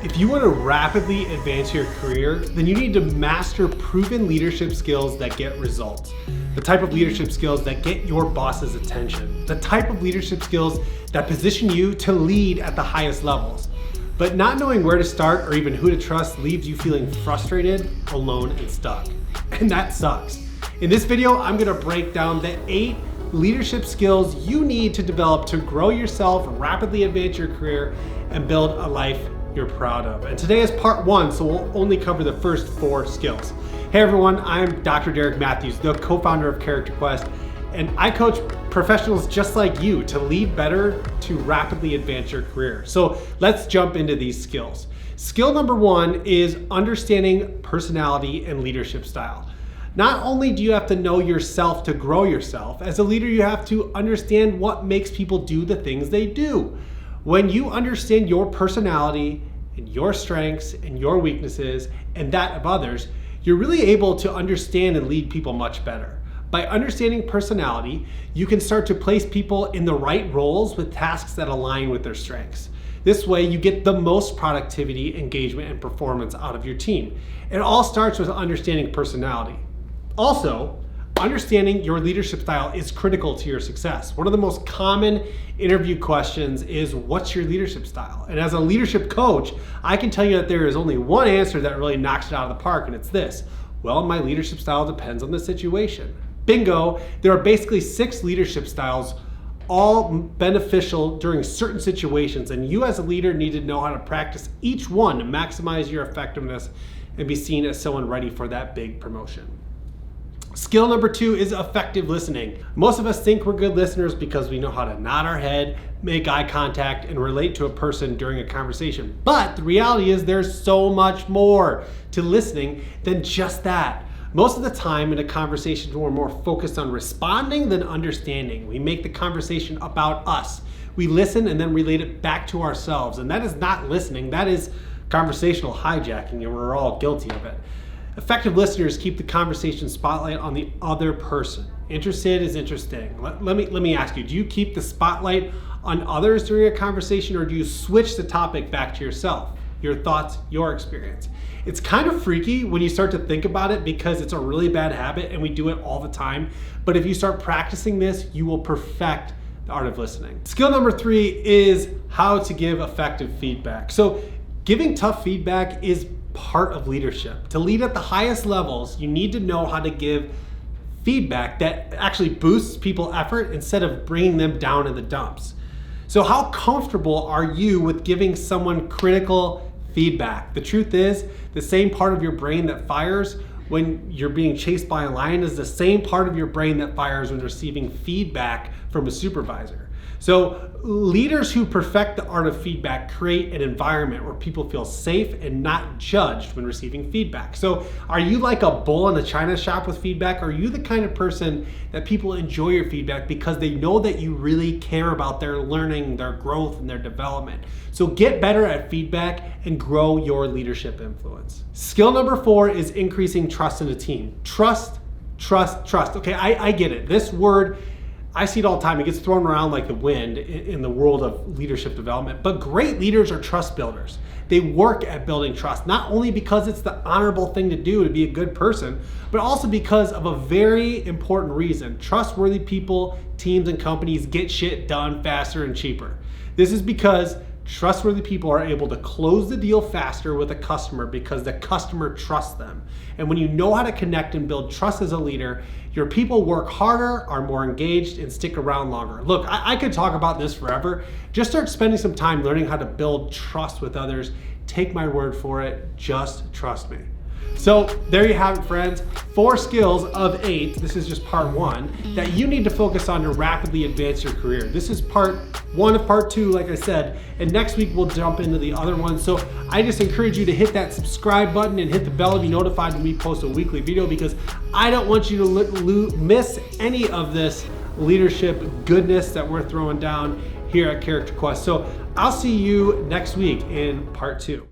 If you want to rapidly advance your career, then you need to master proven leadership skills that get results. The type of leadership skills that get your boss's attention. The type of leadership skills that position you to lead at the highest levels. But not knowing where to start or even who to trust leaves you feeling frustrated, alone, and stuck. And that sucks. In this video, I'm gonna break down the 8 leadership skills you need to develop to grow yourself, rapidly advance your career, and build a life you're proud of. And today is part 1, so we'll only cover the first 4 skills. Hey everyone, I'm Dr. Derek Matthews, the co-founder of Character Quest, and I coach professionals just like you to lead better, to rapidly advance your career. So let's jump into these skills. Skill number 1 is understanding personality and leadership style. Not only do you have to know yourself to grow yourself, as a leader you have to understand what makes people do the things they do. When you understand your personality and your strengths and your weaknesses and that of others, you're really able to understand and lead people much better. By understanding personality, you can start to place people in the right roles with tasks that align with their strengths. This way you get the most productivity, engagement, and performance out of your team. It all starts with understanding personality. Also, understanding your leadership style is critical to your success. One of the most common interview questions is, what's your leadership style? And as a leadership coach, I can tell you that there is only one answer that really knocks it out of the park, and it's this: well, my leadership style depends on the situation. Bingo, there are basically 6 leadership styles, all beneficial during certain situations, and you as a leader need to know how to practice each one to maximize your effectiveness and be seen as someone ready for that big promotion. Skill number 2 is effective listening. Most of us think we're good listeners because we know how to nod our head, make eye contact, and relate to a person during a conversation. But the reality is there's so much more to listening than just that. Most of the time in a conversation, we're more focused on responding than understanding. We make the conversation about us. We listen and then relate it back to ourselves. And that is not listening, that is conversational hijacking, and we're all guilty of it. Effective listeners keep the conversation spotlight on the other person. Interested is interesting. Let me ask you, do you keep the spotlight on others during a conversation, or do you switch the topic back to yourself, your thoughts, your experience? It's kind of freaky when you start to think about it because it's a really bad habit and we do it all the time. But if you start practicing this, you will perfect the art of listening. Skill number 3 is how to give effective feedback. So giving tough feedback is part of leadership. To lead at the highest levels, you need to know how to give feedback that actually boosts people's effort instead of bringing them down in the dumps. So how comfortable are you with giving someone critical feedback? The truth is, the same part of your brain that fires when you're being chased by a lion is the same part of your brain that fires when receiving feedback from a supervisor. So leaders who perfect the art of feedback create an environment where people feel safe and not judged when receiving feedback. So are you like a bull in a china shop with feedback? Or are you the kind of person that people enjoy your feedback because they know that you really care about their learning, their growth, and their development? So get better at feedback and grow your leadership influence. Skill number 4 is increasing trust in a team. Trust, trust, trust. Okay, I get it. This word, I see it all the time. It gets thrown around like the wind in the world of leadership development. But great leaders are trust builders. They work at building trust, not only because it's the honorable thing to do to be a good person, but also because of a very important reason. Trustworthy people, teams, and companies get shit done faster and cheaper. This is because trustworthy people are able to close the deal faster with a customer because the customer trusts them. And when you know how to connect and build trust as a leader, your people work harder, are more engaged, and stick around longer. Look, I could talk about this forever. Just start spending some time learning how to build trust with others. Take my word for it, just trust me. So there you have it, friends. 4 skills of 8, this is just part 1, that you need to focus on to rapidly advance your career. This is part 1 of part 2, like I said, and next week we'll jump into the other ones. So I just encourage you to hit that subscribe button and hit the bell to be notified when we post a weekly video, because I don't want you to miss any of this leadership goodness that we're throwing down here at Character Quest. So I'll see you next week in part 2.